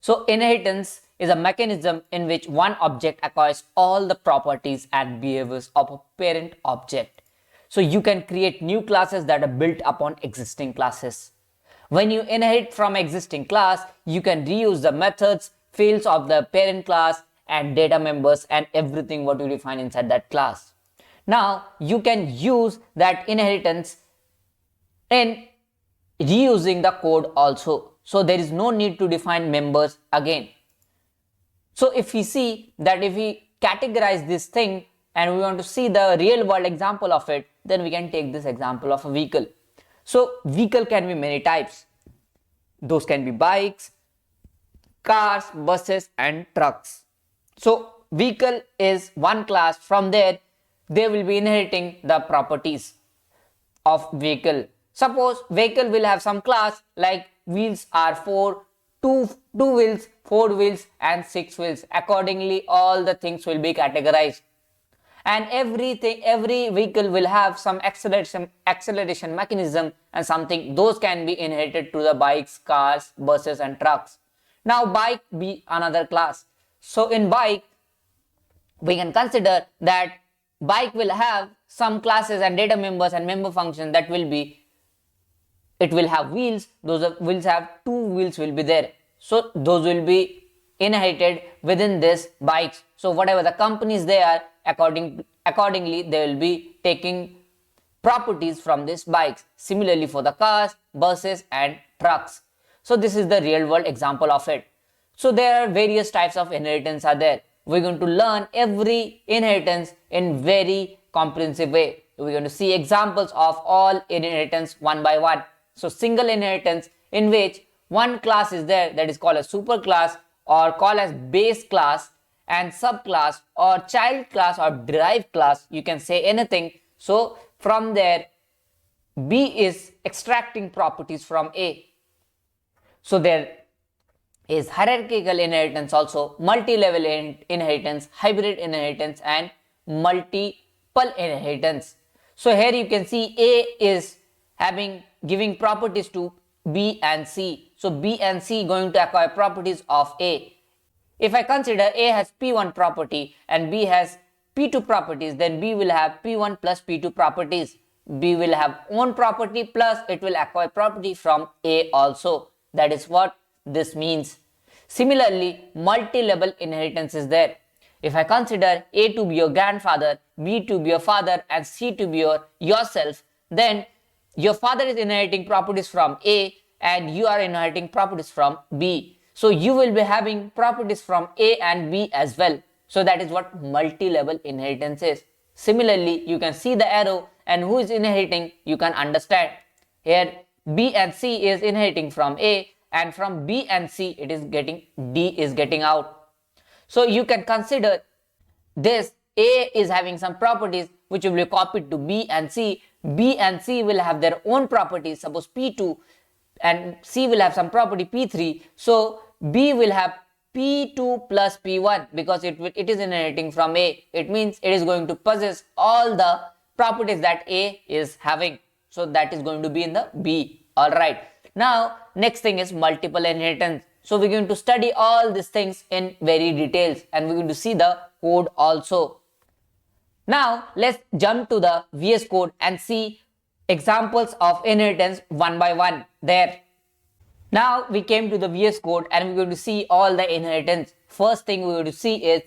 So inheritance is a mechanism in which one object acquires all the properties and behaviors of a parent object. So you can create new classes that are built upon existing classes. When you inherit from existing class, you can reuse the methods, fields of the parent class and data members and everything what you define inside that class. Now you can use that inheritance in reusing the code also. So there is no need to define members again. So if we see that if we categorize this thing and we want to see the real world example of it, then we can take this example of a vehicle. So vehicle can be many types. Those can be bikes, cars, buses and trucks. So vehicle is one class. From there they will be inheriting the properties of vehicle. Suppose vehicle will have some class like wheels are 4, 2 wheels, 4 wheels and 6 wheels. Accordingly all the things will be categorized. And every vehicle will have some acceleration mechanism and something. Those can be inherited to the bikes, cars, buses and trucks. Now bike be another class. So in bike we can consider that bike will have some classes and data members and member function that will be, it will have wheels, those wheels have 2 wheels will be there. So those will be inherited within this bikes. So whatever the companies they are, accordingly they will be taking properties from these bikes. Similarly for the cars, buses and trucks. So this is the real world example of it. So there are various types of inheritance are there. We're going to learn every inheritance in very comprehensive way. We're going to see examples of all inheritance one by one. So single inheritance in which one class is there that is called a superclass or called as base class and subclass or child class or derived class, you can say anything. So from there B is extracting properties from A. So there is hierarchical inheritance also, multi-level inheritance, hybrid inheritance and multiple inheritance. So here you can see A is giving properties to B and C. So B and C going to acquire properties of A. If I consider A has P1 property and B has P2 properties, then B will have P1 plus P2 properties. B will have own property plus it will acquire property from A also. That is what this means. Similarly, multi-level inheritance is there. If I consider A to be your grandfather, B to be your father and C to be yourself, then your father is inheriting properties from A and you are inheriting properties from B. So you will be having properties from A and B as well. So that is what multi-level inheritance is. Similarly, you can see the arrow and who is inheriting you can understand. Here B and C is inheriting from A and from B and C it is getting D is getting out. So you can consider this A is having some properties which will be copied to B and C. B and C will have their own properties, suppose P2 and C will have some property P3. So B will have P2 plus P1 because it is inheriting from A. It means it is going to possess all the properties that A is having. So that is going to be in the B. Alright. Now next thing is multiple inheritance. So we're going to study all these things in very details and we're going to see the code also. Now let's jump to the VS Code and see examples of inheritance one by one there. Now we came to the VS Code and we're going to see all the inheritance. First thing we're going to see is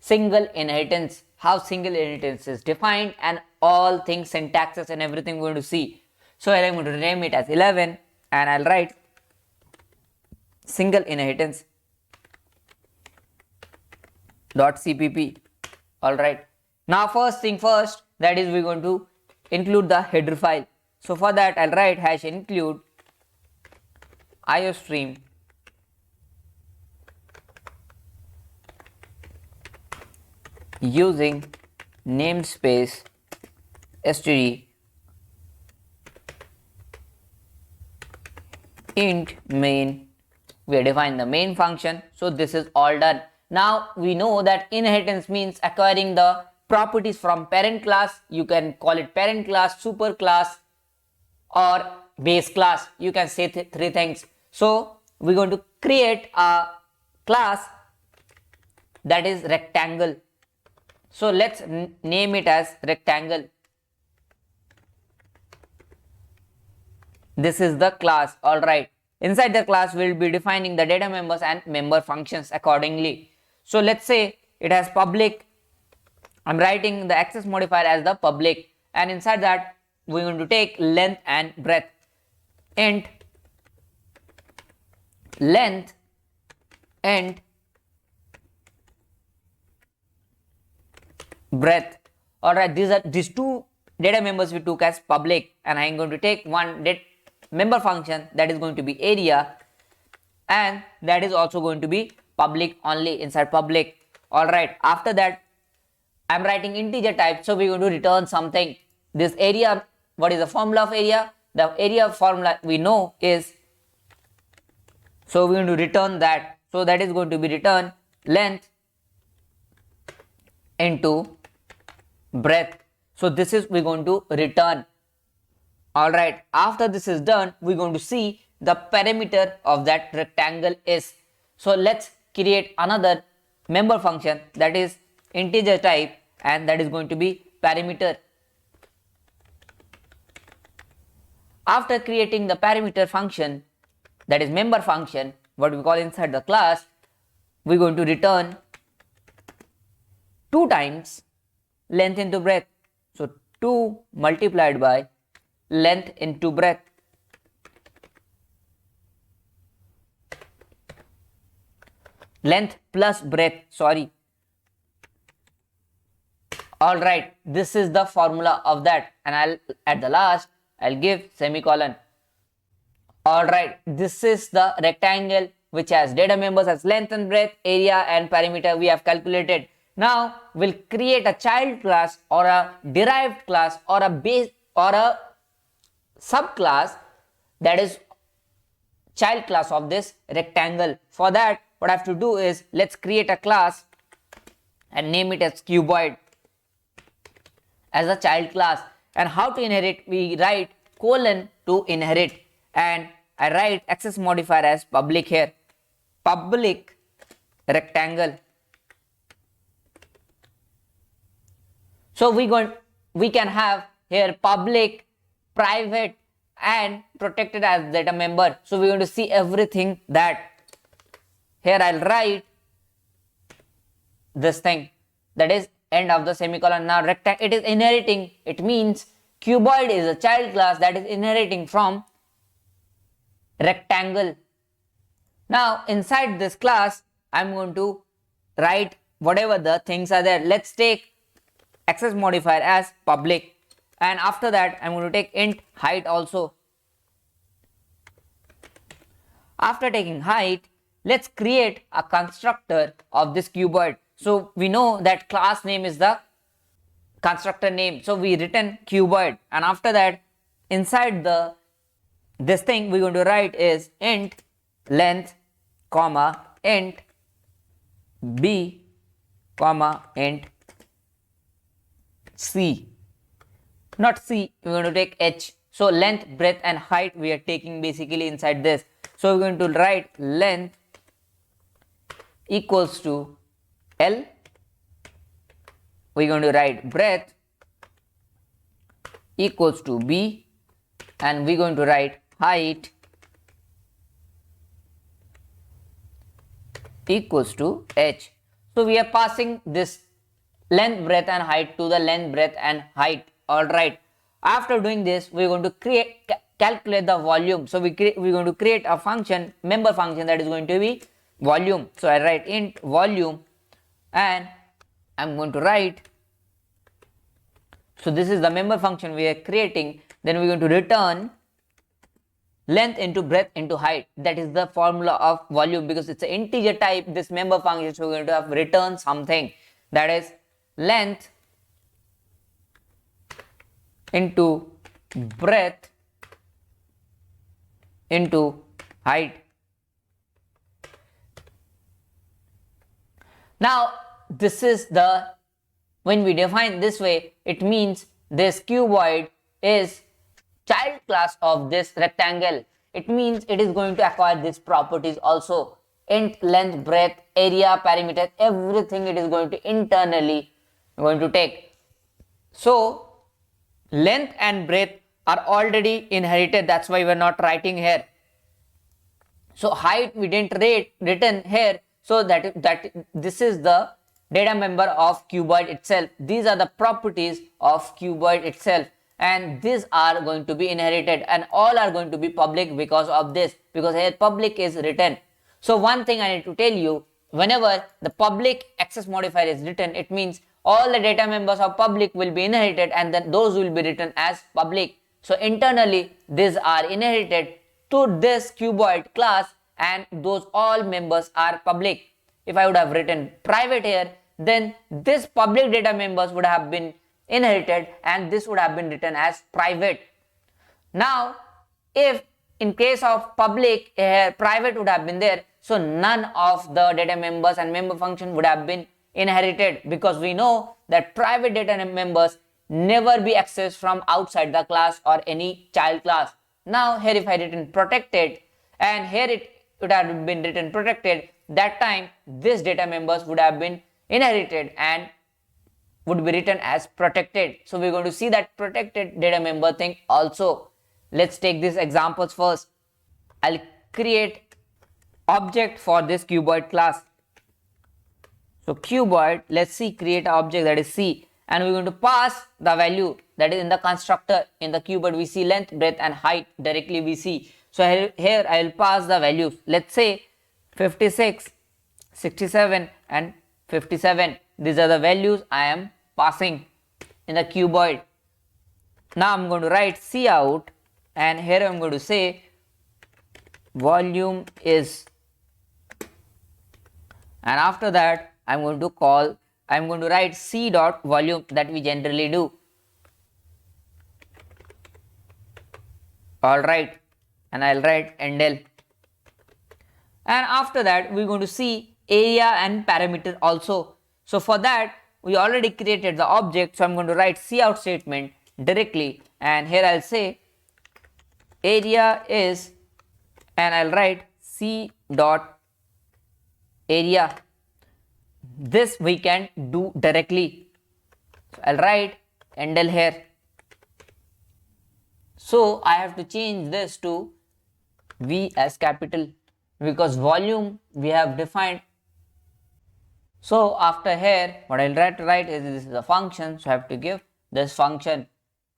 single inheritance, how single inheritance is defined and all things, syntaxes and everything we're going to see. So I'm going to name it as 11 and I'll write single inheritance .cpp. Alright. Now first thing first, that is we're going to include the header file. So for that I'll write hash include iostream using namespace std int main. We have defined the main function. So this is all done. Now we know that inheritance means acquiring the properties from parent class. You can call it parent class, super class or base class. You can say three things. So we're going to create a class that is rectangle. So let's name it as rectangle. This is the class. Alright. Inside the class, we'll be defining the data members and member functions accordingly. So let's say it has public. I'm writing the access modifier as the public, and inside that we're going to take length and breadth. Int length and breadth. Alright, these two data members we took as public, and I'm going to take one member function that is going to be area, and that is also going to be public only inside public. Alright, after that I'm writing integer type, so we're going to return something. This area, what is the formula of area? The area formula we know is, so we're going to return that. So that is going to be return length into breadth. So this is we're going to return. Alright, after this is done, we're going to see the parameter of that rectangle is. So let's create another member function that is integer type, and that is going to be parameter. After creating the parameter function, that is member function, what we call inside the class, we're going to return 2 times length into breadth. So 2 multiplied by length into breadth. Length plus breadth, sorry. Alright, this is the formula of that, and at the last I'll give semicolon. Alright, this is the rectangle which has data members as length and breadth, area and parameter we have calculated. Now we'll create a child class or a derived class or a base or a subclass that is child class of this rectangle. For that, what I have to do is, let's create a class and name it as cuboid as a child class. And how to inherit, we write colon to inherit, and I write access modifier as public here, public rectangle. So we can have here public, private and protected as data member. So we're going to see everything that. Here I'll write this thing, that is end of the semicolon. Now rectangle, it is inheriting, it means cuboid is a child class that is inheriting from rectangle. Now inside this class I'm going to write whatever the things are there. Let's take access modifier as public, and after that I'm going to take int height also. After taking height, let's create a constructor of this cuboid. So we know that class name is the constructor name, so we written cuboid, and after that inside this thing we're going to write is int length comma int b comma int c, not c, we're going to take h. So length, breadth and height we are taking basically inside this. So we're going to write length equals to L, we're going to write breadth equals to B, and we're going to write height equals to H. So we are passing this length, breadth and height to the length, breadth and height. Alright, after doing this we're going to calculate the volume. So we're going to create a function, member function, that is going to be volume. So I write int volume, and I'm going to write, so this is the member function we are creating. Then we're going to return length into breadth into height. That is the formula of volume, because it's an integer type, this member function. So we're going to have return something, that is length into breadth into height. Now this is when we define this way, it means this cuboid is child class of this rectangle. It means it is going to acquire these properties also. int length, breadth, area, parameter, everything it is going to internally going to take. So length and breadth are already inherited, that's why we are not writing here. So height we didn't written here, so that this is the data member of cuboid itself. These are the properties of cuboid itself, and these are going to be inherited, and all are going to be public because of this, because here public is written. So one thing I need to tell you, whenever the public access modifier is written, it means all the data members of public will be inherited, and then those will be written as public. So internally these are inherited to this cuboid class, and those all members are public. If I would have written private here, then this public data members would have been inherited, and this would have been written as private. Now if in case of public here private would have been there, so none of the data members and member function would have been inherited, because we know that private data members never be accessed from outside the class or any child class. Now here if I written protected, and here it would have been written protected, that time this data members would have been inherited and would be written as protected. So we're going to see that protected data member thing also. Let's take these examples first. I'll create object for this cuboid class. So cuboid, let's see, create an object that is C, and we're going to pass the value that is in the constructor. In the cuboid we see length, breadth and height, directly we see. So here I will pass the values. Let's say 56, 67 and 57. These are the values I am passing in the cuboid. Now I'm going to write C out, and here I'm going to say volume is, and after that I'm going to write C dot volume, that we generally do. Alright, and I'll write endl. And after that we're going to see area and parameter also. So for that we already created the object, so I'm going to write C out statement directly, and here I'll say area is, and I'll write C dot area. This we can do directly. So I'll write endl here. So I have to change this to V as capital, because volume we have defined. So after here what I'll write is this is a function, so I have to give this function,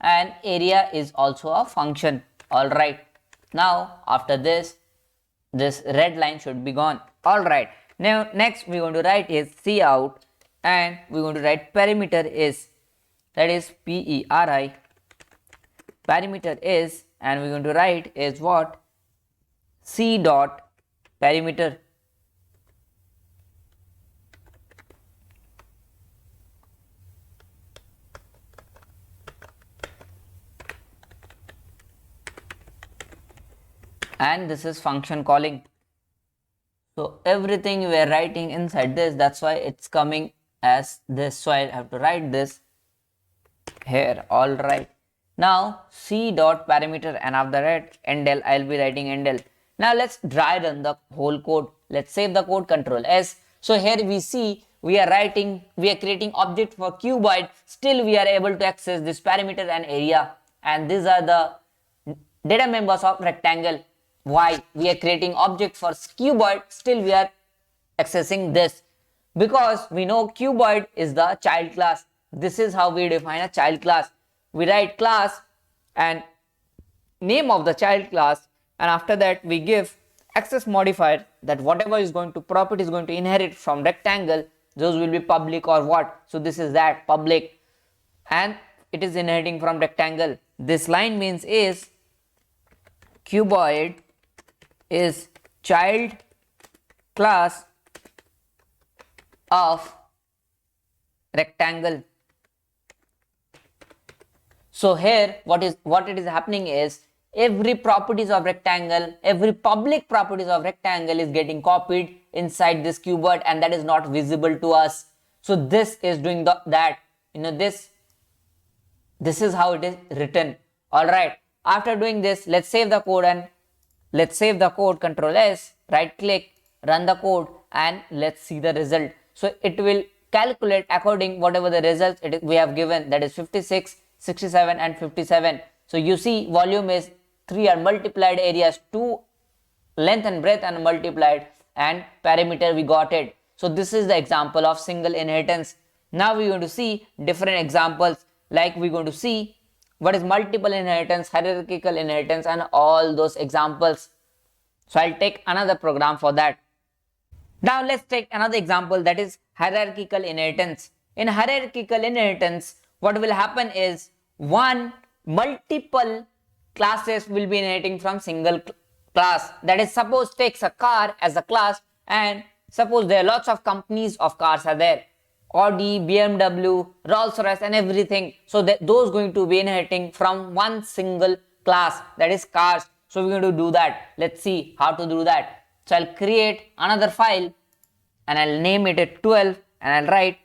and area is also a function. Alright, now after this red line should be gone. Alright, now next we're going to write is C out, and we're going to write parameter is, that is PERI, parameter is, and we're going to write is what, C dot parameter. And this is function calling. So everything we are writing inside this, that's why it's coming as this, so I have to write this here. Alright, now C dot parameter, and after that endl, I'll be writing endl. Now let's dry run the whole code. Let's save the code, Control S. So here we see we are creating object for cuboid, still we are able to access this parameter and area, and these are the data members of rectangle. Why we are creating object for cuboid, still we are accessing this? Because we know cuboid is the child class. This is how we define a child class. We write class and name of the child class, and after that we give access modifier, that whatever is going to property is going to inherit from rectangle, those will be public or what. So this is that public, and it is inheriting from rectangle. This line means is cuboid is child class of rectangle. So here what it is happening is every properties of rectangle, every public properties of rectangle is getting copied inside this cuboid, and that is not visible to us. So this is doing that, this is how it is written. Alright, after doing this, let's save the code, and let's save the code, Control S, right click, run the code and let's see the result. So it will calculate according whatever the results we have given, that is 56, 67 and 57. So you see volume is 3 are multiplied, areas 2, length and breadth and multiplied, and parameter we got it. So this is the example of single inheritance. Now we're going to see different examples, like we're going to see what is multiple inheritance, hierarchical inheritance and all those examples. So I'll take another program for that. Now let's take another example, that is hierarchical inheritance. In hierarchical inheritance, what will happen is multiple classes will be inheriting from single class. That is, suppose takes a car as a class, and suppose there are lots of companies of cars are there, Audi, BMW, Rolls-Royce and everything. So those going to be inheriting from one single class, that is cars. So we're going to do that. Let's see how to do that. So I'll create another file and I'll name it at 12 and I'll write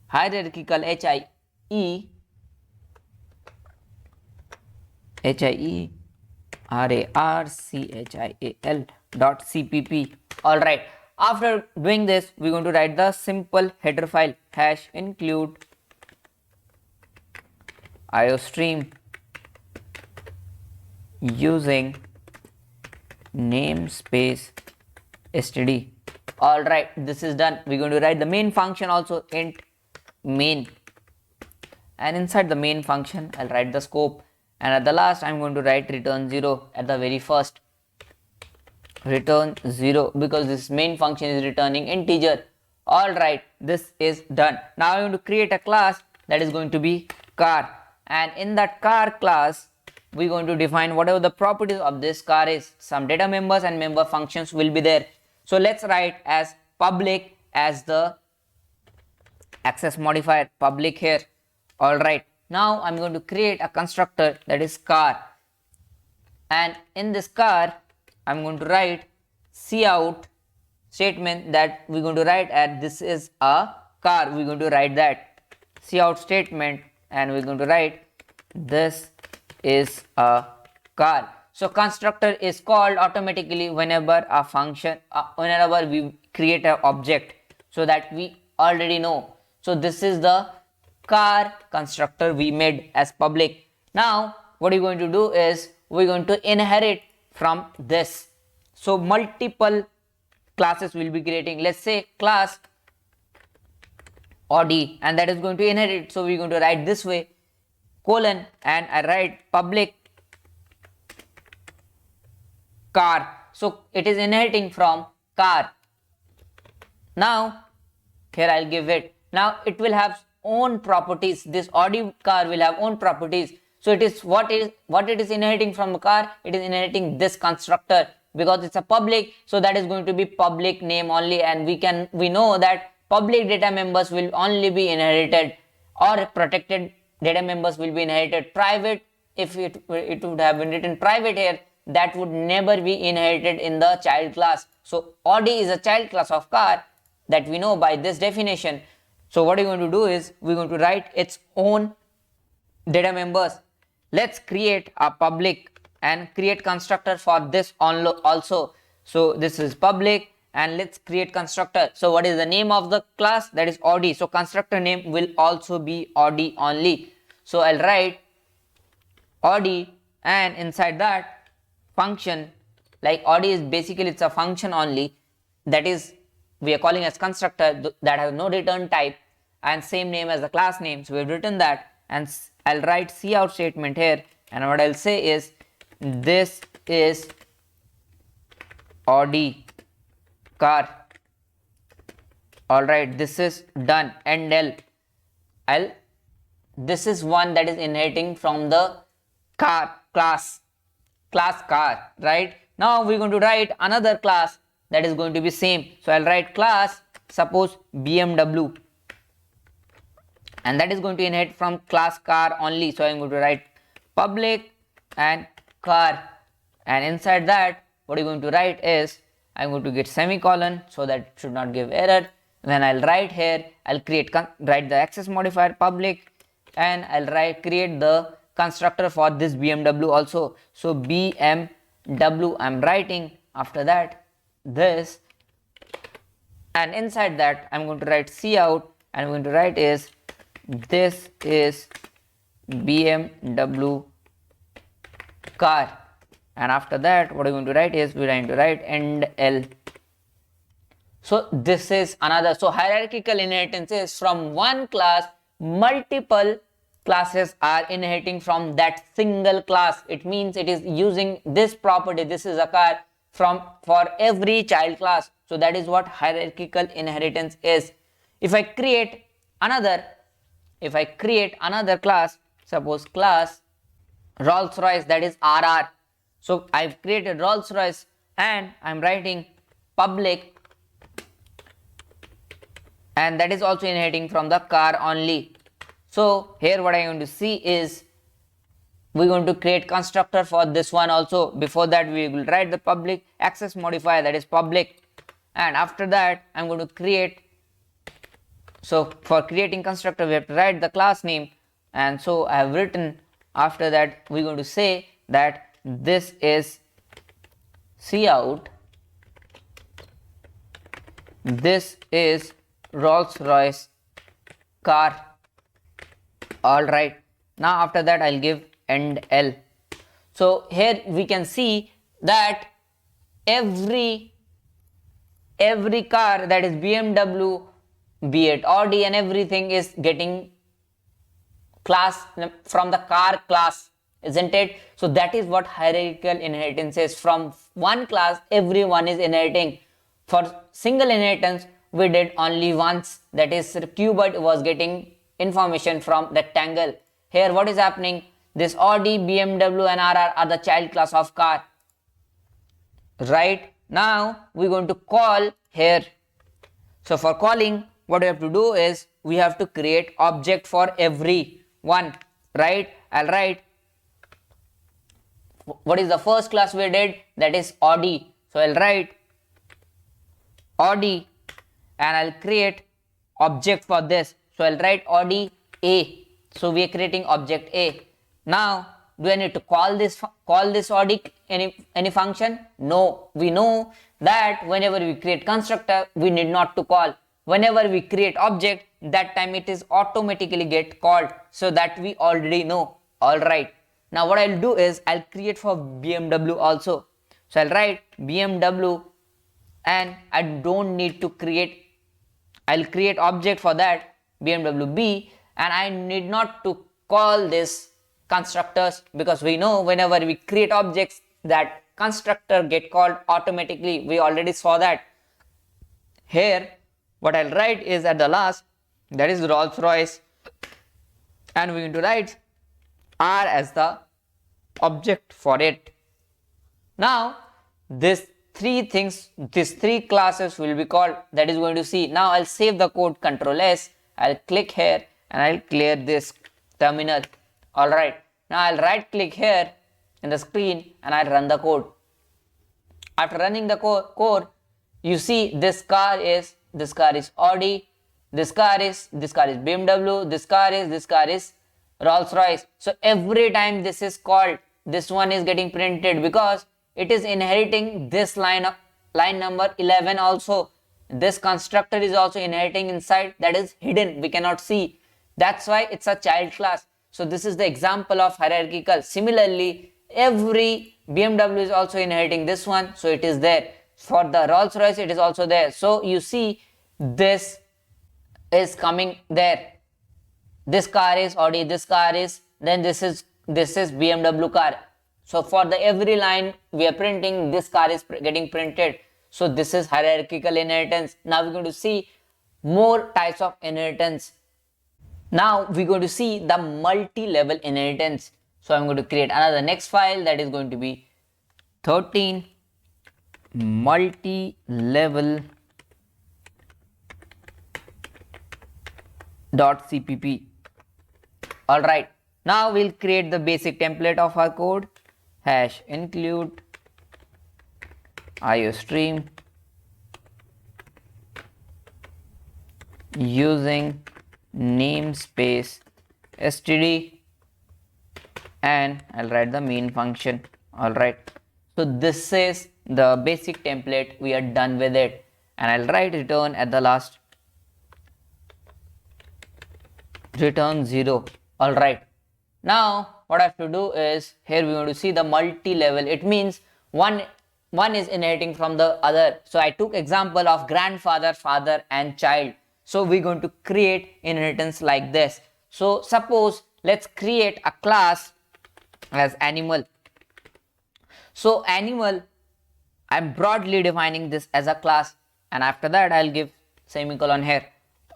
hierarchical hierarchical.cpp. Alright, after doing this, we're going to write the simple header file hash include iostream using namespace std. Alright, this is done. We're going to write the main function also, int main, and inside the main function I'll write the scope, and at the last I'm going to write return 0 at the very first. Return 0 because this main function is returning integer. Alright, this is done. Now I'm going to create a class that is going to be car, and in that car class we're going to define whatever the properties of this car is. Some data members and member functions will be there. So let's write as public as the access modifier, public here. Alright, now I'm going to create a constructor that is car, and in this car I'm going to write cout statement that we're going to write at this is a car. We're going to write that cout statement and we're going to write this is a car. So constructor is called automatically whenever a function, whenever we create an object, so that we already know. So this is the car constructor we made as public. Now what we're going to do is we're going to inherit from this. So multiple classes will be creating. Let's say class Audi, and that is going to inherit. So we're going to write this way colon, and I write public car. So it is inheriting from car. Now here I'll give it. Now it will have own properties. This Audi car will have own properties. So it is what it is inheriting from the car. It is inheriting this constructor because it's a public. So that is going to be public name only, and we know that public data members will only be inherited, or protected data members will be inherited. Private, if it would have been written private here, that would never be inherited in the child class. So Audi is a child class of car that we know by this definition. So what we're going to do is we're going to write its own data members. Let's create a public and create constructor for this also. So this is public, and let's create constructor. So what is the name of the class? That is Audi. So constructor name will also be Audi only. So I'll write Audi, and inside that function, like Audi is basically it's a function only, that is we are calling as constructor that has no return type and same name as the class name. So we've written that, and I'll write cout statement here, and what I'll say is this is Audi car. Alright, this is done. And this is one that is inheriting from the car class car, right? Now we're going to write another class that is going to be same. So I'll write class suppose BMW, and that is going to inherit from class car only. So I'm going to write public and car, and inside that what you're going to write is I'm going to get semicolon so that it should not give error. Then I'll write here, I'll write the access modifier public, and I'll create the constructor for this BMW also. So BMW I'm writing, after that this, and inside that I'm going to write cout, and I'm going to write is this is BMW car, and after that what we're going to write is we're going to write end L. So this is another, so hierarchical inheritance is from one class multiple classes are inheriting from that single class. It means it is using this property, this is a car, from for every child class. So that is what hierarchical inheritance is. If I create another class, suppose class Rolls-Royce, that is RR. So I've created Rolls-Royce and I'm writing public, and that is also inheriting from the car only. So here what I'm going to see is we're going to create constructor for this one also. Before that we will write the public access modifier, that is public, and after that I'm going to create, so for creating constructor we have to write the class name, and so I have written, after that we're going to say that this is cout, this is Rolls-Royce car. Alright, now after that I'll give end L. So here we can see that every car, that is BMW, be it Audi, and everything is getting class from the car class, isn't it? So that is what hierarchical inheritance is. From one class everyone is inheriting. For single inheritance we did only once, that is qubit was getting information from rectangle. Here what is happening, this Audi, BMW and RR are the child class of car. Right, now we're going to call here. So for calling, what we have to do is we have to create object for every one, right? I'll write, what is the first class we did, that is Audi. So I'll write Audi and I'll create object for this. So I'll write Audi A. So we are creating object A. Now do I need to call this Audi any function? No, we know that whenever we create constructor we need not to call. Whenever we create object, that time it is automatically get called, so that we already know. Alright, now what I'll do is I'll create for BMW also. So I'll write BMW and I don't need to create, I'll create object for that BMW B, and I need not to call this constructors, because we know whenever we create objects that constructor get called automatically. We already saw that. Here what I'll write is at the last, that is Rolls-Royce, and we're going to write R as the object for it. Now these three classes will be called, that is going to see. Now I'll save the code, Ctrl S, I'll click here and I'll clear this terminal. Alright, now I'll right click here in the screen and I'll run the code. After running the code, you see this car is Audi, this car is BMW, this car is Rolls-Royce. So every time this is called, this one is getting printed because it is inheriting this line number 11 also. This constructor is also inheriting inside, that is hidden, we cannot see. That's why it's a child class. So this is the example of hierarchical. Similarly, every BMW is also inheriting this one, so it is there. For the Rolls-Royce it is also there. So you see this is coming there. This car is Audi, this car is, then this is BMW car. So for the every line we are printing, this car is getting printed. So this is hierarchical inheritance. Now we're going to see more types of inheritance. Now we're going to see the multi-level inheritance. So I'm going to create another next file, that is going to be 13 multi-level .cpp. Alright, now we'll create the basic template of our code, hash include iostream using namespace std, and I'll write the main function. Alright, so this is the basic template, we are done with it, and I'll write return at the last, return 0. All right, now what I have to do is, here we're going to see the multi-level. It means one is inheriting from the other. So I took example of grandfather, father and child. So we're going to create inheritance like this. So suppose let's create a class as animal. So animal, I'm broadly defining this as a class, and after that I'll give semicolon here.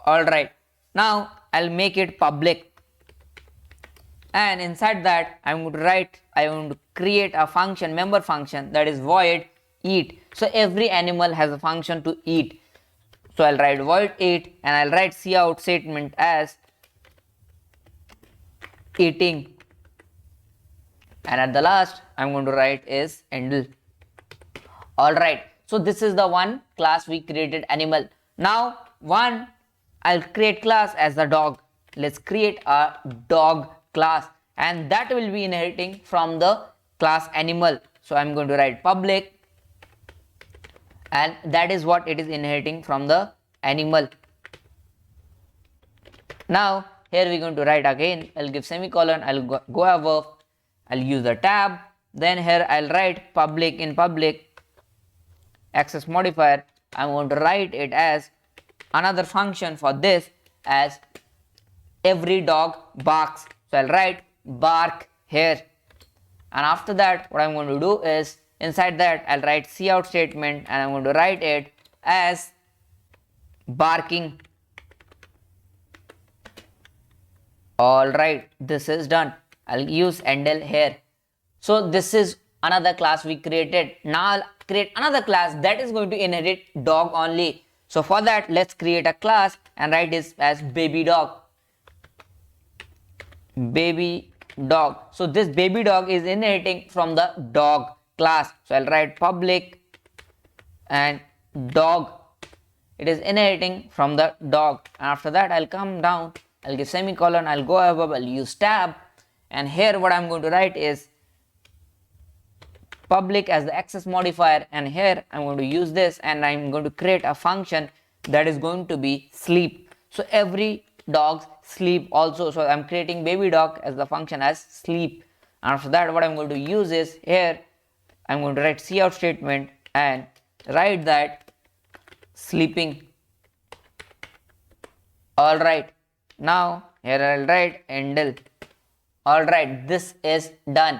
All right, now I'll make it public, and inside that I want to create a function, member function, that is void eat. So every animal has a function to eat. So I'll write void eat, and I'll write cout statement as eating, and at the last I'm going to write is endl. All right, so this is the one class we created, animal. Now I'll create class as the dog. Let's create a dog class, and that will be inheriting from the class animal. So I'm going to write public, and that is what it is inheriting from the animal. Now here we're going to write again, I'll give semicolon, I'll go above, I'll use the tab, then here I'll write public. In public access modifier, I'm going to write it as another function for this as every dog barks. So I'll write bark here, and after that what I'm going to do is, inside that I'll write cout statement, and I'm going to write it as barking. All right, this is done. I'll use endl here. So this is another class we created. Now I'll create another class that is going to inherit dog only. So for that, let's create a class and write this as baby dog. Baby dog. So this baby dog is inheriting from the dog class. So I'll write public and dog. It is inheriting from the dog. After that, I'll come down, I'll give semicolon, I'll go above, I'll use tab, and here what I'm going to write is public as the access modifier, and here I'm going to use this, and I'm going to create a function that is going to be sleep. So every dog sleep also. So I'm creating baby dog as the function as sleep. After that, what I'm going to use is, here I'm going to write cout statement and write that sleeping. All right, now here I'll write endl. All right, this is done.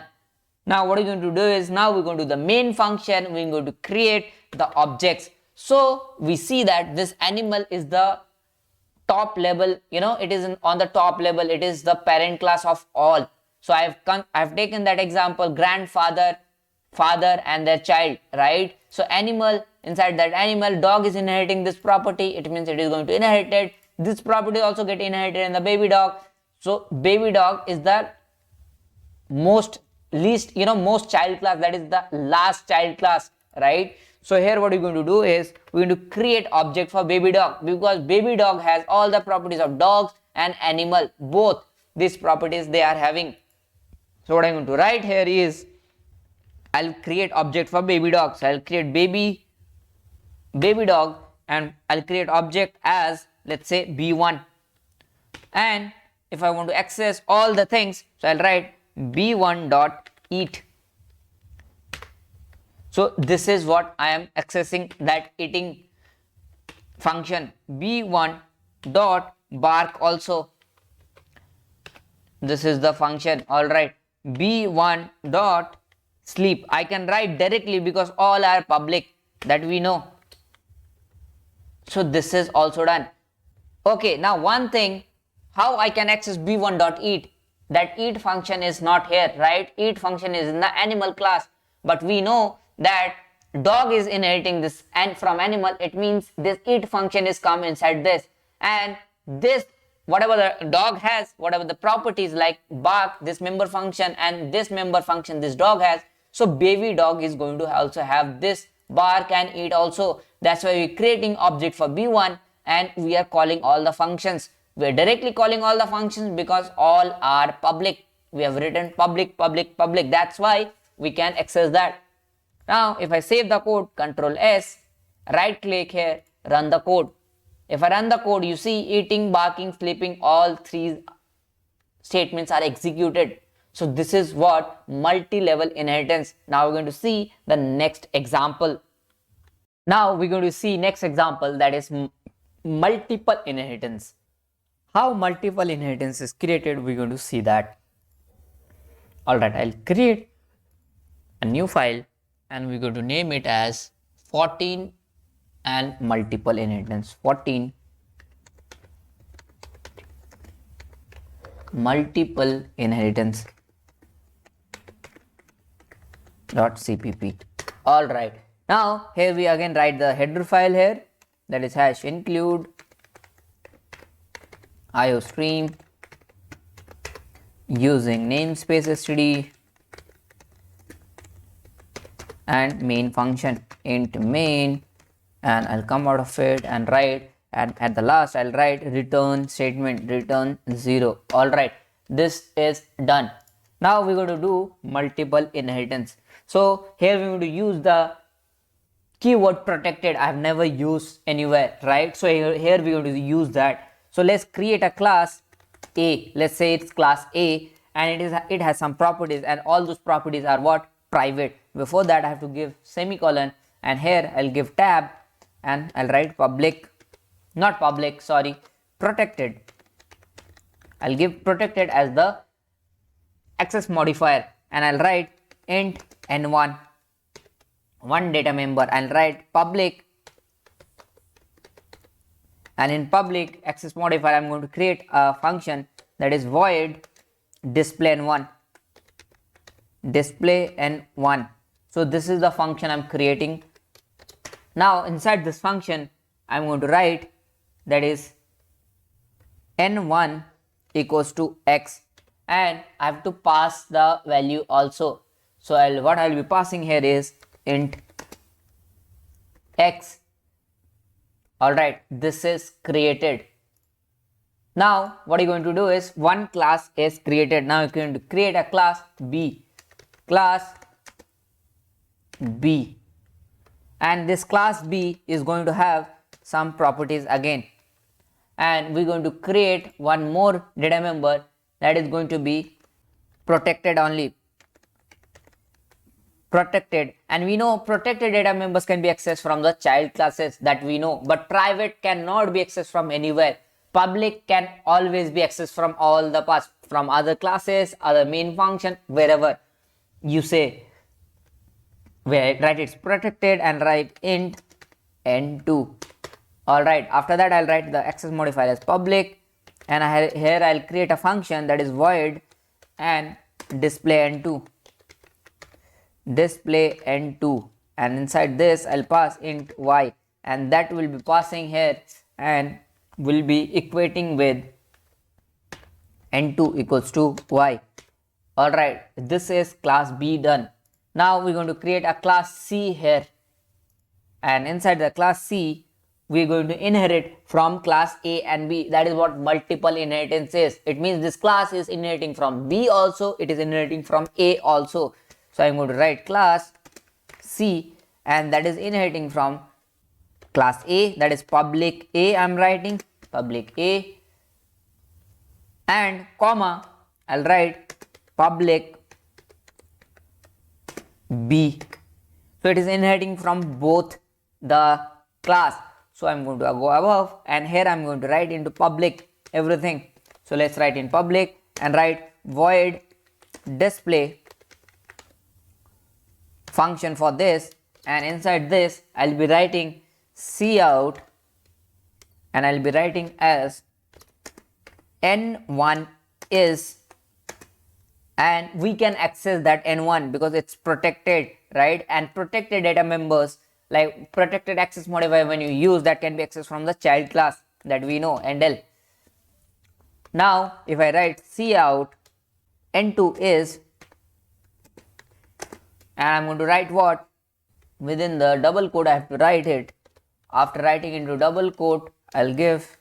Now what we're going to do is, now we're going to do the main function. We're going to create the objects. So we see that this animal is the top level, it is on the top level, it is the parent class of all. So I've taken that example, grandfather, father and their child, right? So animal, inside that animal, dog is inheriting this property. It means it is going to inherit it. This property also get inherited in the baby dog. So baby dog is the most child class, that is the last child class, right? So here what we're going to do is, we're going to create object for baby dog, because baby dog has all the properties of dogs and animal, both these properties they are having. So what I'm going to write here is, I'll create object for baby dog. So I'll create baby dog, and I'll create object as, let's say, b1, and if I want to access all the things, so I'll write b1 dot eat. So this is what I am accessing, that eating function. b1 dot bark also, this is the function. All right, b1 dot sleep I can write directly because all are public, that we know. So this is also done. Okay, now one thing, how I can access b1 dot eat. That eat function is not here, right? Eat function is in the animal class, but we know that dog is inheriting this and from animal. It means this eat function is come inside this, and this, whatever the dog has, whatever the properties like bark, this member function, and this member function this dog has. So baby dog is going to also have this bark and eat also. That's why we're creating object for b1, and we are calling all the functions. We are directly calling all the functions because all are public. We have written public, public, public. That's why we can access that. Now if I save the code, Control S, right click here, run the code. If I run the code, you see eating, barking, sleeping, all three statements are executed. So this is what multi-level inheritance. Now we're going to see the next example. Now we're going to see next example, that is multiple inheritance. How multiple inheritance is created, we're going to see that. Alright, I'll create a new file and we're going to name it as 14 and multiple inheritance. 14 multiple inheritance .cpp. Alright, now here we again write the header file here, that is hash include iostream using namespace std and main function int main, and I'll come out of it and write, and at the last I'll write return statement, return 0. Alright, this is done. Now we're going to do multiple inheritance. So here we're going to use the keyword protected. I've never used anywhere, right? So here we're going to use that. So let's create a class A. Let's say it's class A, and it has some properties, and all those properties are what? Private. Before that I have to give semicolon, and here I'll give tab and I'll write public, not public, sorry, protected. I'll give protected as the access modifier, and I'll write int n1, one data member. I'll write public, and in public access modifier I'm going to create a function that is void display n1, display n1. So this is the function I'm creating. Now inside this function I'm going to write, that is n1 equals to x, and I have to pass the value also. So what I'll be passing here is int x. Alright, this is created. Now what you're going to do is, one class is created. Now you're going to create a class B, class B, and this class B is going to have some properties again, and we're going to create one more data member that is going to be protected only, protected. And we know protected data members can be accessed from the child classes, that we know, but private cannot be accessed from anywhere. Public can always be accessed from all the paths, from other classes, other main function, wherever you say. Write it's protected and write int n2. Alright, after that I'll write the access modifier as public, and here I'll create a function that is void and display n2, display n2, and inside this I'll pass int y, and that will be passing here and will be equating with n2 equals to y. Alright, this is class B done. Now we're going to create a class C here, and inside the class C we're going to inherit from class A and B. That is what multiple inheritance is. It means this class is inheriting from B also, it is inheriting from A also. So I'm going to write class C, and that is inheriting from class A, that is public A. I'm writing public A, and comma I'll write public B. So it is inheriting from both the class. So I'm going to go above, and here I'm going to write into public everything. So let's write in public and write void display function for this, and inside this I'll be writing cout, and I'll be writing as n1 is, and we can access that n1 because it's protected, right? And protected data members, like protected access modifier, when you use that, can be accessed from the child class, that we know, ndl. Now if I write cout n2 is, and I'm going to write what? Within the double quote I have to write it. After writing into double quote I'll give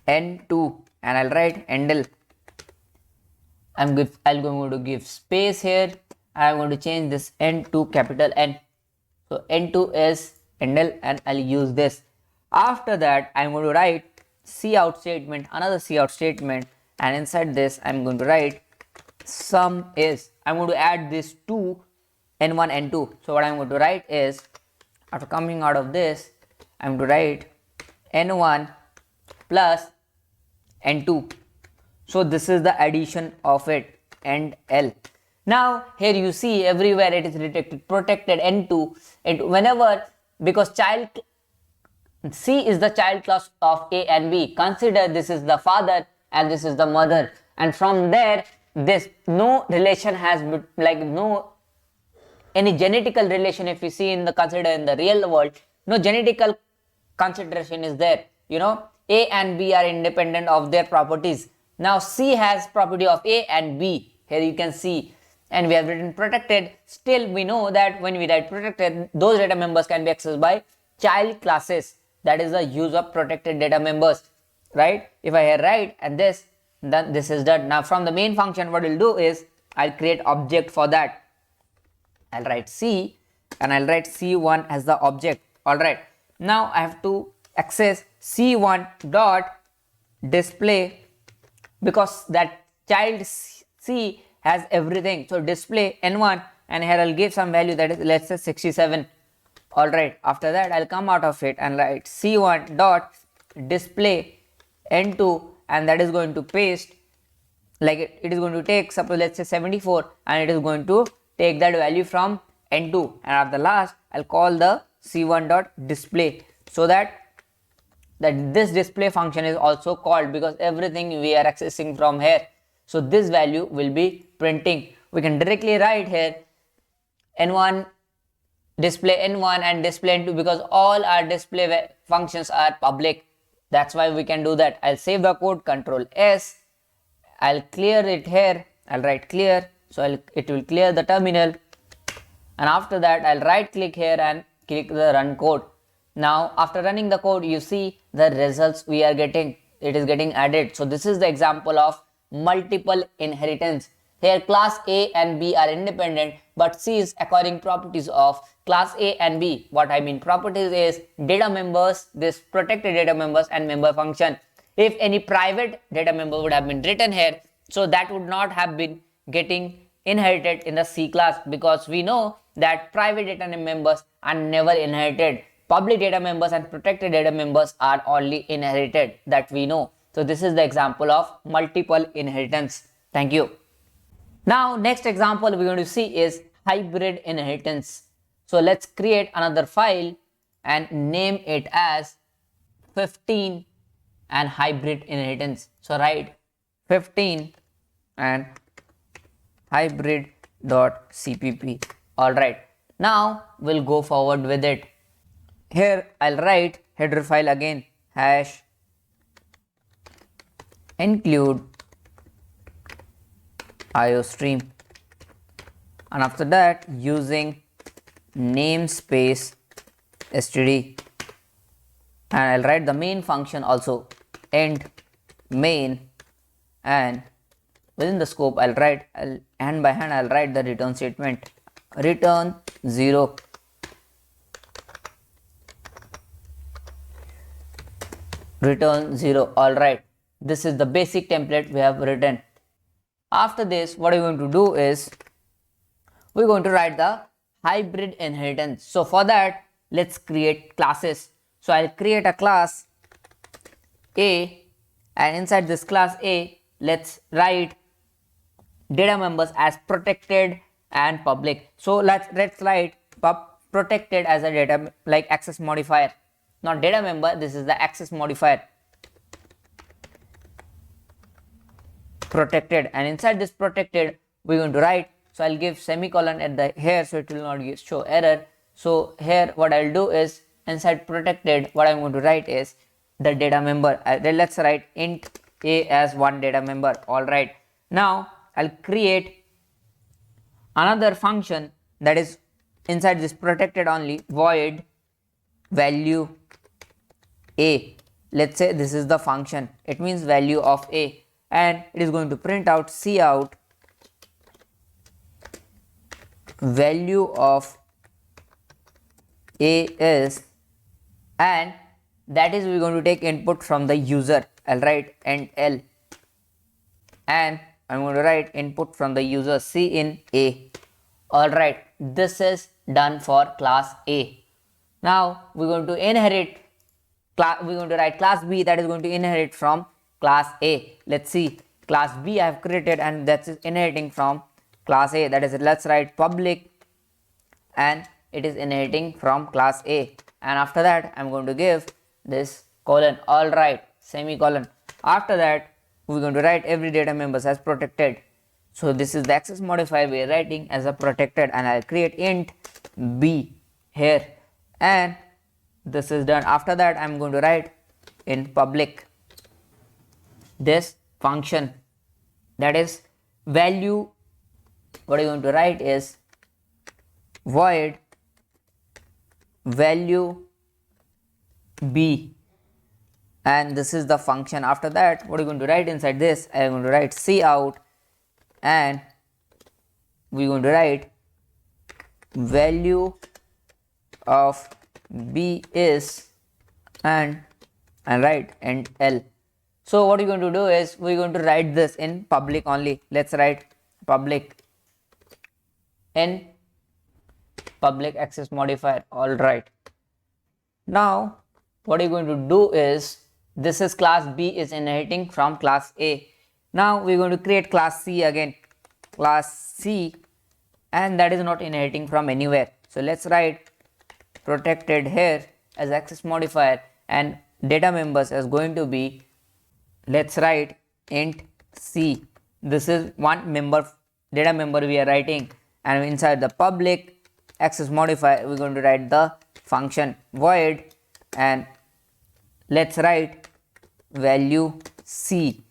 n2 and I'll write ndl. I'm going to give space here, and I'm going to change this n to capital N. So n2 is endl, and I'll use this. After that, I'm going to write cout statement, another cout statement, and inside this I'm going to write sum is. I'm going to add this to n1 n2. So what I'm going to write is, after coming out of this, I'm going to write n1 plus n2. So this is the addition of it, and L. Now here you see everywhere it is protected n2, and whenever, because child C is the child class of A and B, consider this is the father and this is the mother, and from there this no relation has like no any genetical relation. If you see in the consider in the real world, no genetical consideration is there. You know, A and B are independent of their properties. Now C has property of A and B. Here you can see, and we have written protected. Still we know that when we write protected, those data members can be accessed by child classes. That is the use of protected data members, right? If I here write and this, then this is done. Now from the main function, what we'll do is I'll create object for that. I'll write C and I'll write C1 as the object. Alright, now I have to access C1 dot display, because that child C has everything. So display n1, and here I'll give some value, that is, let's say 67. Alright, after that I'll come out of it and write C1 dot display n2, and that is going to paste, like it is going to take, suppose let's say 74, and it is going to take that value from n2, and at the last I'll call the C1 dot display, so that this display function is also called, because everything we are accessing from here. So this value will be printing. We can directly write here n1 display n1 and display n2, because all our display functions are public. That's why we can do that. I'll save the code, Control S. I'll clear it here. I'll write clear, so it will clear the terminal, and after that I'll right click here and click the run code. Now after running the code, you see the results we are getting, it is getting added. So this is the example of multiple inheritance. Here class A and B are independent, but C is acquiring properties of class A and B. What I mean properties is data members, this protected data members, and member function. If any private data member would have been written here, so that would not have been getting inherited in the C class, because we know that private data members are never inherited. Public data members and protected data members are only inherited, that we know. So this is the example of multiple inheritance. Thank you. Now next example we're going to see is hybrid inheritance. So let's create another file and name it as 15 and hybrid inheritance. So write 15 and hybrid.cpp. Alright, now we'll go forward with it. Here I'll write header file again, hash include iostream, and after that using namespace std, and I'll write the main function also, end main, and within the scope I'll write hand by hand I'll write the return statement, return 0. Return 0. Alright, this is the basic template we have written. After this, what we're going to do is we're going to write the hybrid inheritance. So for that, let's create classes. So I'll create a class A, and inside this class A, let's write data members as protected and public. So let's write protected as a data, like access modifier, not data member. This is the access modifier, protected, and inside this protected we're going to write, so I'll give semicolon at the here, so it will not show error. So here what I'll do is inside protected, what I'm going to write is the data member. Let's write int A as one data member. Alright, now I'll create another function that is inside this protected only, void value A. Let's say this is the function, it means value of A, and it is going to print out cout value of A is, and that is we're going to take input from the user. I'll write int L, and I'm going to write input from the user C in A. Alright, this is done for class A. Now we're going to inherit we're going to write class B, that is going to inherit from class A. Let's see, class B I have created and that's inheriting from class A. That is, let's write public, and it is inheriting from class A. And after that I'm going to give this colon, alright, semicolon. After that we're going to write every data members as protected. So this is the access modifier we are writing as a protected, and I'll create int B here, and this is done. After that I'm going to write in public this function, that is value, what I'm going to write is void value B, and this is the function. After that what are you going to write inside this? I am going to write cout, and we're going to write value of B is, and write int L. So what we're going to do is we're going to write this in public only. Let's write public in public access modifier. Alright, now what you're going to do is, this is class B is inheriting from class A. Now we're going to create class C again, class C, and that is not inheriting from anywhere. So let's write protected here as access modifier, and data members is going to be, let's write int C. This is one member, data member we are writing, and inside the public access modifier we're going to write the function void, and let's write value C,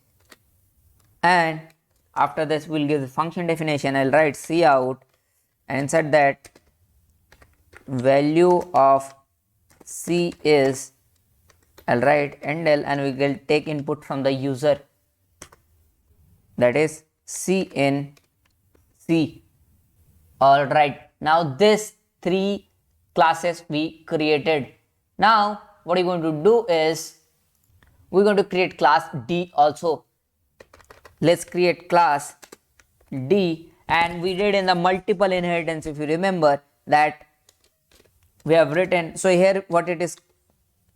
and after this we'll give the function definition. I'll write cout, and inside that value of C is, I'll write int L, and we will take input from the user, that is C in C. Alright, now this three classes we created. Now what we're going to do is we're going to create class D also. Let's create class D, and we did in the multiple inheritance, if you remember that we have written. So here what it is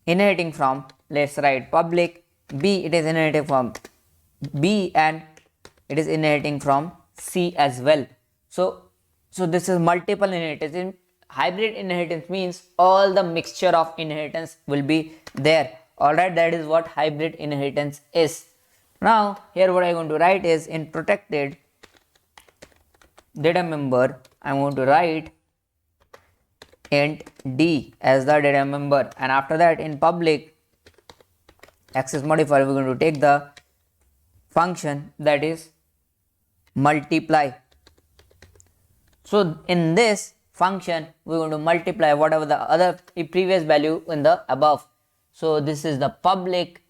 inheriting from, let's write public B, it is inheriting from B, and it is inheriting from C as well. So this is multiple inheritance. In hybrid inheritance means all the mixture of inheritance will be there. Alright, that is what hybrid inheritance is. Now here what I'm going to write is, in protected data member I'm going to write int D as the data member, and after that in public access modifier we're going to take the function, that is multiply. So in this function we're going to multiply whatever the other previous value in the above. So this is the public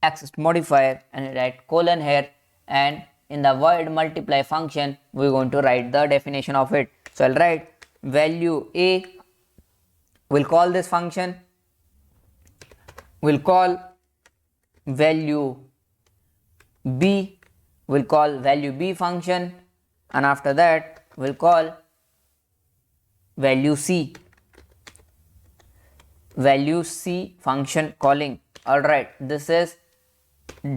access modifier, and I write colon here, and in the void multiply function we're going to write the definition of it. So I'll write value A, we'll call this function, we'll call value B, we'll call value B function, and after that we'll call value C function calling. Alright, this is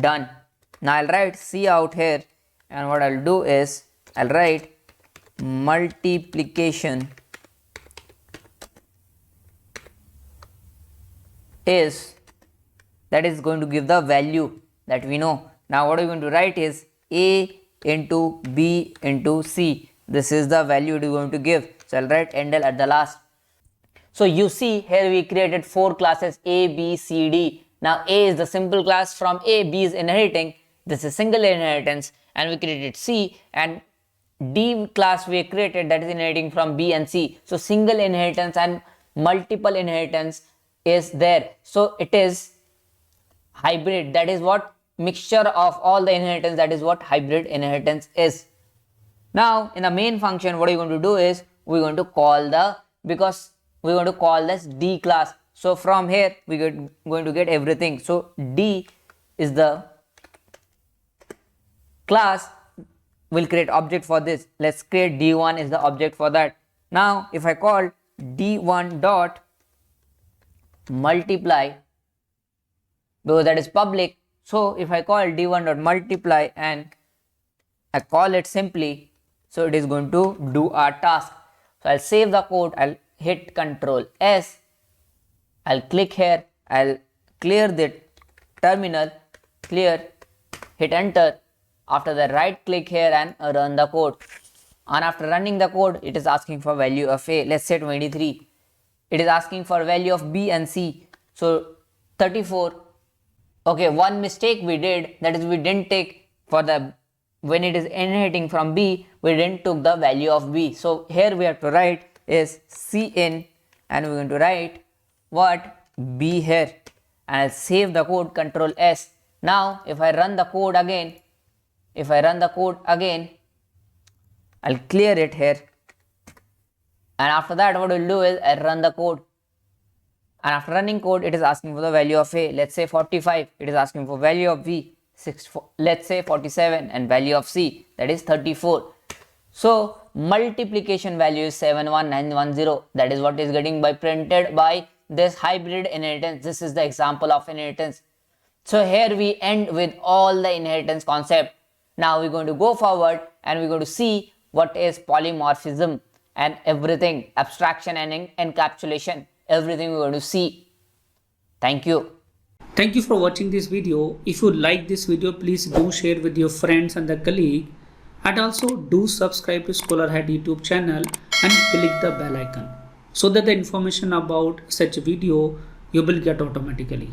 done. Now I'll write cout here, and what I'll do is I'll write multiplication is, that is going to give the value that we know. Now what we're going to write is A into B into C. This is the value it is going to give. So I'll write int L at the last. So you see here we created four classes A, B, C, D. Now A is the simple class from A, B is inheriting, this is single inheritance, and we created C, and D class we created, that is inheriting from B and C. So single inheritance and multiple inheritance is there. So it is hybrid, that is what mixture of all the inheritance, that is what hybrid inheritance is. Now in the main function, what are you going to do is we're going to call because we're going to call this D class. So from here we're going to get everything. So D is the class. We'll create object for this. Let's create D1 is the object for that. Now if I call D1 dot multiply, because that is public, so if I call D1 dot multiply and I call it simply, so it is going to do our task. So I'll save the code, I'll hit Control S, I'll click here, I'll clear the terminal, clear, hit enter. After that, right click here and run the code. And after running the code, it is asking for value of A. Let's say 23. It is asking for value of B and C. So 34. Okay, one mistake we did, that is we didn't take for the, when it is inheriting from B, we didn't took the value of B. So here we have to write is C in, and we're going to write what? B here. And I'll save the code, Control S. Now if I run the code again, I'll clear it here, and after that what we'll do is I'll run the code, and after running code it is asking for the value of A. Let's say 45. It is asking for value of B, let's say 47, and value of C, that is 34. So multiplication value is 71910. That is what is getting by printed by this hybrid inheritance. This is the example of inheritance. So here we end with all the inheritance concept. Now we're going to go forward and we're going to see what is polymorphism and everything, abstraction and encapsulation, everything we're going to see. Thank you. Thank you for watching this video. If you like this video, please do share with your friends and the colleague, and also do subscribe to Scholarhead YouTube channel and click the bell icon so that the information about such video you will get automatically.